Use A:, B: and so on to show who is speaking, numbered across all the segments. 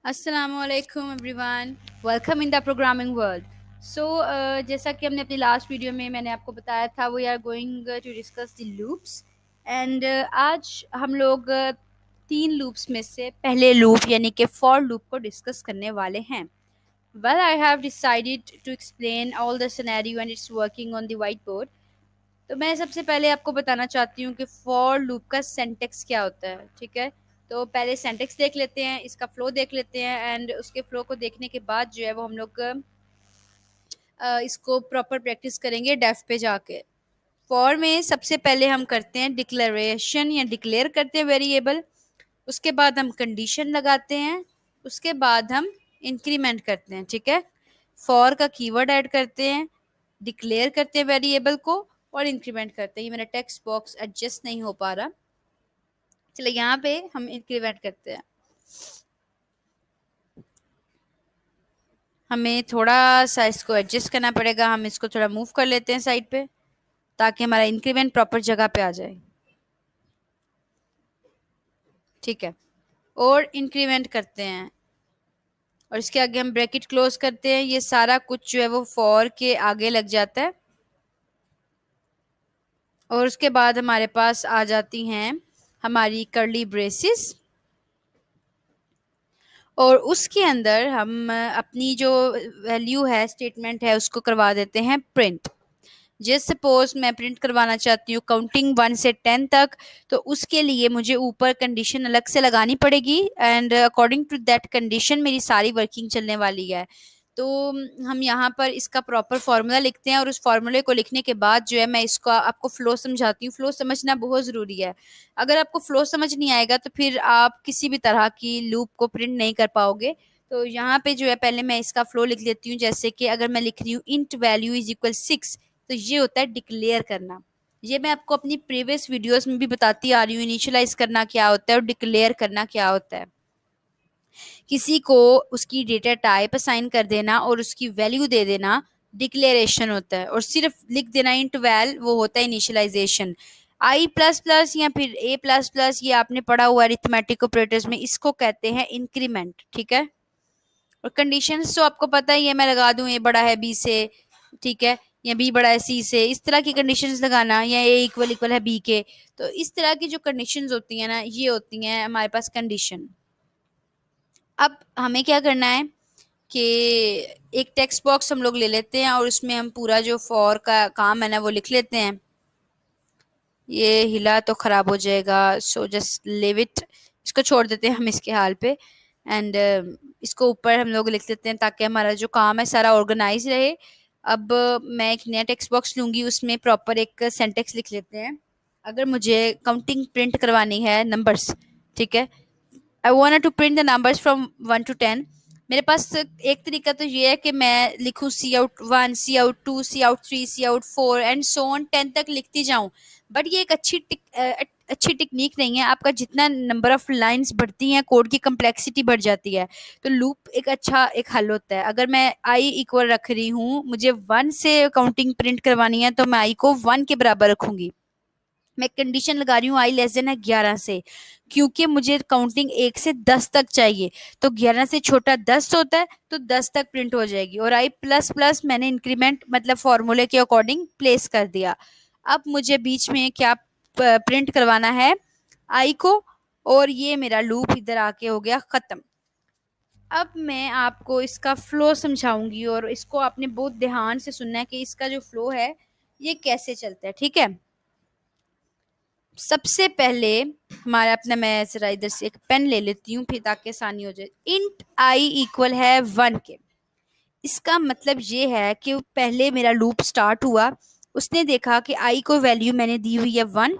A: अस्सलामुअलैकुम everyone, welcome in the programming world. So जैसा कि हमने अपनी लास्ट वीडियो में मैंने आपको बताया था, we are going to discuss the loops. And आज हम लोग तीन लूप्स में से पहले लूप यानी कि फॉर लूप को डिस्कस करने वाले हैं। Well, I have decided to explain all the scenario and its working on the whiteboard. तो मैं सबसे पहले आपको बताना चाहती हूँ कि फॉर लूप का सिंटेक्स क्या होता है। ठीक है, तो पहले सिंटेक्स देख लेते हैं, इसका फ्लो देख लेते हैं, एंड उसके फ्लो को देखने के बाद जो है वो हम लोग इसको प्रॉपर प्रैक्टिस करेंगे डेफ पे जाके। फॉर में सबसे पहले हम करते हैं डिक्लेरेशन या डिक्लेयर करते हैं वेरिएबल। उसके बाद हम कंडीशन लगाते हैं। उसके बाद हम इंक्रीमेंट करते हैं। ठीक है, फॉर का कीवर्ड ऐड करते हैं, डिक्लेयर करते हैं वेरिएबल को और इंक्रीमेंट करते हैं। ये मेरा टेक्स्ट बॉक्स एडजस्ट नहीं हो पा रहा, चलो यहाँ पे हम इंक्रीमेंट करते हैं। हमें थोड़ा सा इसको एडजस्ट करना पड़ेगा, हम इसको थोड़ा मूव कर लेते हैं साइड पे ताकि हमारा इंक्रीमेंट प्रॉपर जगह पे आ जाए। ठीक है, और इंक्रीमेंट करते हैं और इसके आगे हम ब्रैकेट क्लोज करते हैं। ये सारा कुछ जो है वो फॉर के आगे लग जाता है और उसके बाद हमारे पास आ जाती हैं हमारी कर्ली ब्रेसेस और उसके अंदर हम अपनी जो वैल्यू है, स्टेटमेंट है, उसको करवा देते हैं प्रिंट। जस्ट सपोज मैं प्रिंट करवाना चाहती हूँ काउंटिंग 1 से 10 तक, तो उसके लिए मुझे ऊपर कंडीशन अलग से लगानी पड़ेगी and according to that condition मेरी सारी वर्किंग चलने वाली है। तो हम यहाँ पर इसका प्रॉपर फॉर्मूला लिखते हैं और उस फॉर्मूले को लिखने के बाद जो है मैं इसको आपको फ्लो समझाती हूँ। फ्लो समझना बहुत ज़रूरी है। अगर आपको फ्लो समझ नहीं आएगा तो फिर आप किसी भी तरह की लूप को प्रिंट नहीं कर पाओगे। तो यहाँ पे जो है पहले मैं इसका फ्लो लिख लेती हूँ। जैसे कि अगर मैं लिख रही हूँ इंट वैल्यू इज इक्वल 6, तो ये होता है डिक्लेयर करना। ये मैं आपको अपनी प्रीवियस वीडियोस में भी बताती आ रही हूँ, इनिशियलाइज करना क्या होता है और डिक्लेयर करना क्या होता है। किसी को उसकी डेटा टाइप असाइन कर देना और उसकी वैल्यू दे देना डिक्लेरेशन होता है, और सिर्फ लिख देना इंट वैल वो होता है इनिशियलाइजेशन। आई प्लस प्लस या फिर ए प्लस प्लस, ये आपने पढ़ा हुआ अरिथमेटिक ऑपरेटर्स में, इसको कहते हैं इंक्रीमेंट। ठीक है, और कंडीशंस तो आपको पता ही है, मैं लगा दूं ए बड़ा है बी से, ठीक है, या बी बड़ा है सी से, इस तरह की कंडीशंस लगाना, या ए इक्वल इक्वल है बी के। तो इस तरह की जो कंडीशंस होती हैं ना, ये होती हैं हमारे पास कंडीशन। अब हमें क्या करना है कि एक टेक्स्ट बॉक्स हम लोग ले लेते हैं और उसमें हम पूरा जो फॉर का काम है ना वो लिख लेते हैं। ये हिला तो खराब हो जाएगा, सो जस्ट लिव इट, इसको छोड़ देते हैं हम इसके हाल पे। एंड इसको ऊपर हम लोग लिख देते हैं ताकि हमारा जो काम है सारा ऑर्गेनाइज रहे। अब मैं एक नया टेक्स्ट बॉक्स लूंगी, उसमें प्रॉपर एक सेंटेक्स लिख लेते हैं। अगर मुझे काउंटिंग प्रिंट करवानी है नंबर्स, ठीक है, I want to print the numbers from 1 to 10। मेरे पास एक तरीका तो ये है कि मैं लिखूं cout 1, cout 2, cout 3, cout 4 and so on 10 तक लिखती जाऊं। बट ये एक अच्छी टेक्निक नहीं है। आपका जितना नंबर ऑफ लाइंस बढ़ती हैं, कोड की कम्प्लेक्सिटी बढ़ जाती है। तो लूप एक अच्छा एक हल होता है। अगर मैं आई इक्वल रख रही हूँ, मुझे 1 से काउंटिंग प्रिंट करवानी है, तो मैं आई को 1 के बराबर रखूंगी। मैं कंडीशन लगा रही हूँ आई लेस देन है 11 से, क्योंकि मुझे काउंटिंग 1 से 10 तक चाहिए। तो 11 से छोटा 10 होता है, तो 10 तक प्रिंट हो जाएगी। और आई प्लस प्लस मैंने इंक्रीमेंट मतलब फॉर्मूले के अकॉर्डिंग प्लेस कर दिया। अब मुझे बीच में क्या प्रिंट करवाना है, आई को, और ये मेरा लूप इधर आके हो गया खत्म। अब मैं आपको इसका फ्लो समझाऊंगी और इसको आपने बहुत ध्यान से सुनना है कि इसका जो फ्लो है ये कैसे चलता है। ठीक है, सबसे पहले हमारा अपना, मैं जरा इधर से एक पेन ले लेती हूँ फिर ताकि आसानी हो जाए। इंट आई इक्वल है 1 के। इसका मतलब ये है कि पहले मेरा लूप स्टार्ट हुआ, उसने देखा कि आई को वैल्यू मैंने दी हुई है 1,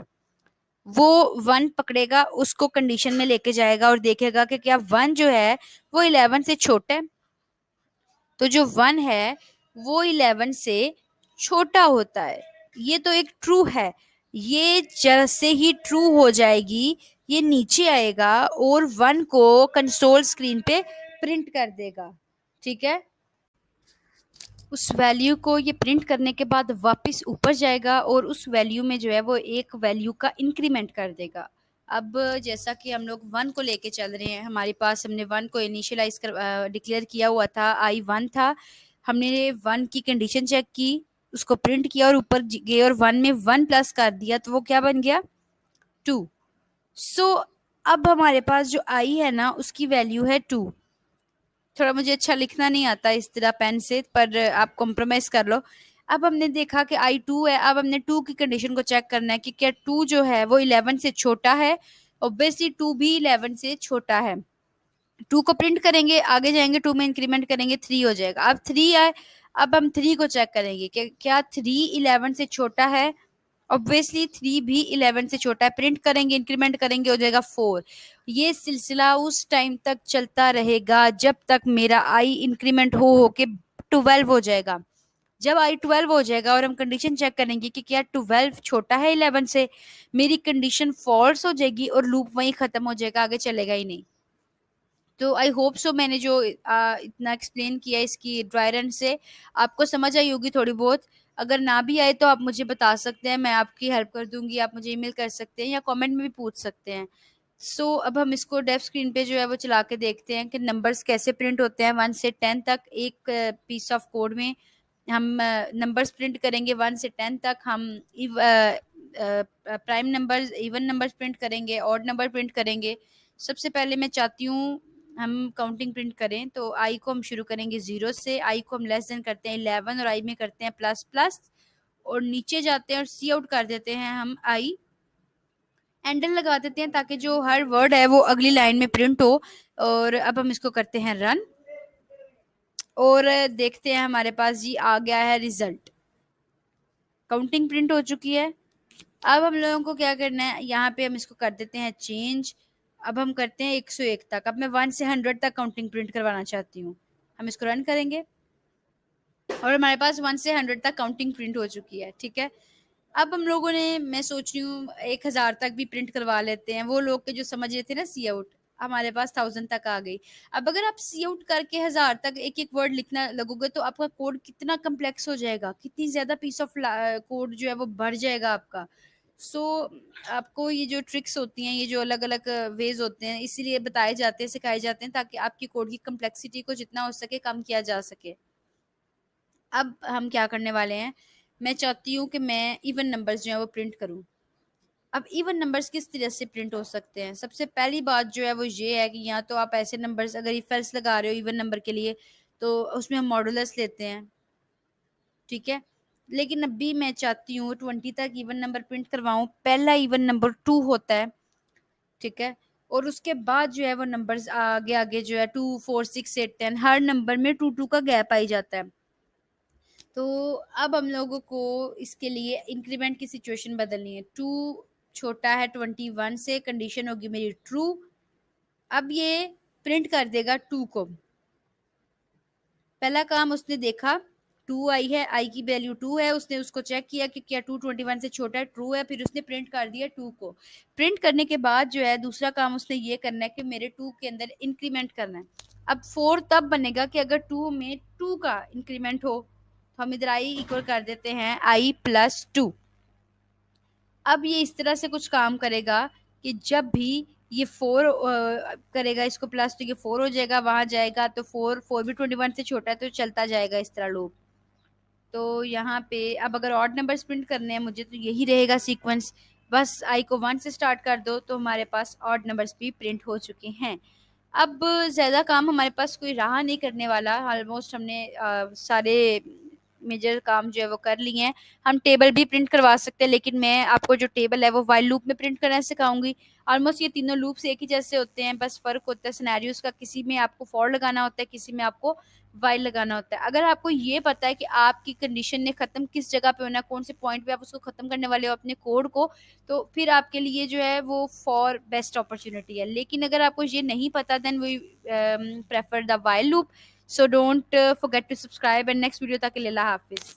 A: वो 1 पकड़ेगा, उसको कंडीशन में लेके जाएगा और देखेगा कि क्या 1 जो है वो 11 से छोटा है। तो जो 1 है वो 11 से छोटा होता है। ये तो एक ट्रू है। ये जैसे ही ट्रू हो जाएगी ये नीचे आएगा और 1 को कंसोल स्क्रीन पे प्रिंट कर देगा। ठीक है, उस वैल्यू को ये प्रिंट करने के बाद वापस ऊपर जाएगा और उस वैल्यू में जो है वो एक वैल्यू का इंक्रीमेंट कर देगा। अब जैसा कि हम लोग 1 को लेके चल रहे हैं, हमारे पास हमने 1 को इनिशियलाइज़ डिक्लेयर किया हुआ था, आई 1 था। हमने 1 की कंडीशन चेक की, उसको प्रिंट किया और ऊपर गए और 1 में 1 प्लस कर दिया, तो वो क्या बन गया 2। सो अब हमारे पास जो आई है ना, उसकी वैल्यू है 2। थोड़ा मुझे अच्छा लिखना नहीं आता इस तरह पेन से, पर आप कॉम्प्रोमाइज कर लो। अब हमने देखा कि आई 2 है, अब हमने 2 की कंडीशन को चेक करना है कि क्या 2 जो है वो 11 से छोटा है। ऑब्वियसली 2 भी 11 से छोटा है। 2 को प्रिंट करेंगे, आगे जाएंगे, 2 में इंक्रीमेंट करेंगे, 3 हो जाएगा। अब 3 आए, अब हम 3 को चेक करेंगे कि क्या 3 11 से छोटा है। ऑब्वियसली 3 भी 11 से छोटा है। प्रिंट करेंगे, इंक्रीमेंट करेंगे, हो जाएगा 4। ये सिलसिला उस टाइम तक चलता रहेगा जब तक मेरा आई इंक्रीमेंट हो के 12 हो जाएगा। जब आई 12 हो जाएगा और हम कंडीशन चेक करेंगे कि क्या 12 छोटा है 11 से, मेरी कंडीशन फॉल्स हो जाएगी और लूप वहीं खत्म हो जाएगा, आगे चलेगा ही नहीं। तो आई होप सो मैंने जो इतना एक्सप्लेन किया इसकी ड्राई रन से आपको समझ आई होगी थोड़ी बहुत। अगर ना भी आए तो आप मुझे बता सकते हैं, मैं आपकी हेल्प कर दूंगी। आप मुझे ईमेल कर सकते हैं या कमेंट में भी पूछ सकते हैं। अब हम इसको डेफ स्क्रीन पे जो है वो चला के देखते हैं कि नंबर्स कैसे प्रिंट होते हैं 1 से 10 तक। एक पीस ऑफ कोड में हम नंबर्स प्रिंट करेंगे 1 से 10 तक। हम prime numbers, even numbers print करेंगे, ऑड नंबर प्रिंट करेंगे। सबसे पहले मैं चाहती हूँ हम काउंटिंग प्रिंट करें, तो आई को हम शुरू करेंगे 0 से, आई को हम लेस देन करते हैं 11 और आई में करते हैं प्लस प्लस, और नीचे जाते हैं और सी आउट कर देते हैं हम आई, एंडल लगा देते हैं ताकि जो हर वर्ड है वो अगली लाइन में प्रिंट हो। और अब हम इसको करते हैं रन और देखते हैं हमारे पास जी आ गया है रिजल्ट। काउंटिंग प्रिंट हो चुकी है। अब हम लोगों को क्या करना है, यहाँ पे हम इसको कर देते हैं चेंज। अब हम करते हैं 101 तक। अब मैं 1 से 100 तक काउंटिंग प्रिंट करवाना चाहती हूँ। हम इसको रन करेंगे और हमारे पास 1 से 100 तक काउंटिंग प्रिंट हो चुकी है। ठीक है, अब हम लोगों ने, मैं सोच रही हूँ 1000 तक भी प्रिंट करवा लेते हैं। वो लोग के जो समझ रहे थे ना सी आउट, हमारे पास 1000 तक आ गई। अब अगर आप सी आउट करके 1000 तक एक एक वर्ड लिखना लगोगे तो आपका कोड कितना कम्प्लेक्स हो जाएगा, कितनी ज्यादा पीस ऑफ कोड जो है वो बढ़ जाएगा आपका। सो आपको ये जो ट्रिक्स होती हैं, ये जो अलग अलग वेज होते हैं, इसीलिए बताए जाते हैं, सिखाए जाते हैं, ताकि आपकी कोड की कम्प्लेक्सिटी को जितना हो सके कम किया जा सके। अब हम क्या करने वाले हैं, मैं चाहती हूँ कि मैं इवन नंबर्स जो है वो प्रिंट करूँ। अब इवन नंबर्स किस तरह से प्रिंट हो सकते हैं, सबसे पहली बात जो है वो ये है कि या तो आप ऐसे नंबर्स, अगर इफ एल्स लगा रहे हो इवन नंबर के लिए, तो उसमें हम मॉडुलस लेते हैं। ठीक है, लेकिन अभी मैं चाहती हूँ 20 तक इवन नंबर प्रिंट करवाऊँ। पहला इवन नंबर 2 होता है। ठीक है, और उसके बाद जो है वो नंबर्स आगे आगे जो है 2 4 6 8 10, हर नंबर में 2 2 का गैप आई जाता है। तो अब हम लोगों को इसके लिए इंक्रीमेंट की सिचुएशन बदलनी है। 2 छोटा है 21 से, कंडीशन होगी मेरी ट्रू। अब ये प्रिंट कर देगा 2 को। पहला काम उसने देखा 2 आई है, आई की वैल्यू 2 है, उसने उसको चेक किया कि क्या 2 21 से छोटा है, ट्रू है, फिर उसने प्रिंट कर दिया 2 को। प्रिंट करने के बाद जो है दूसरा काम उसने ये करना है कि मेरे 2 के अंदर इंक्रीमेंट करना है। अब 4 तब बनेगा कि अगर 2 में 2 का इंक्रीमेंट हो, तो हम इधर आई इक्वल कर देते हैं आई प्लस 2। अब ये इस तरह से कुछ काम करेगा कि जब भी ये 4 करेगा इसको प्लस, तो ये 4 हो जाएगा, वहां जाएगा तो 4 4 भी 21 से छोटा है, तो चलता जाएगा इस तरह लूप। तो यहाँ पे अब अगर ऑड नंबर्स प्रिंट करने हैं मुझे, तो यही रहेगा सीक्वेंस। बस आई को 1 से स्टार्ट कर दो तो हमारे पास ऑड नंबर्स भी प्रिंट हो चुके हैं। अब ज़्यादा काम हमारे पास कोई रहा नहीं करने वाला, ऑलमोस्ट हमने सारे मेजर काम जो है वो कर लिए हैं। हम टेबल भी प्रिंट करवा सकते हैं, लेकिन मैं आपको जो टेबल है वो वाइल लूप में प्रिंट करना सिखाऊंगी। ऑलमोस्ट ये तीनों लूप्स एक ही जैसे होते हैं, बस फर्क होता है सिनेरियोज का। किसी में आपको फॉर लगाना होता है, किसी में आपको वाइल लगाना होता है। अगर आपको ये पता है कि आपकी कंडीशन ने खत्म किस जगह पे होना है, कौन से पॉइंट पे आप उसको खत्म करने वाले हो अपने कोड को, तो फिर आपके लिए जो है वो फॉर बेस्ट अपॉर्चुनिटी है। लेकिन अगर आपको ये नहीं पता, then we prefer the while loop. So don't forget to subscribe, and next video तक के लिए अल्लाह हाफिज।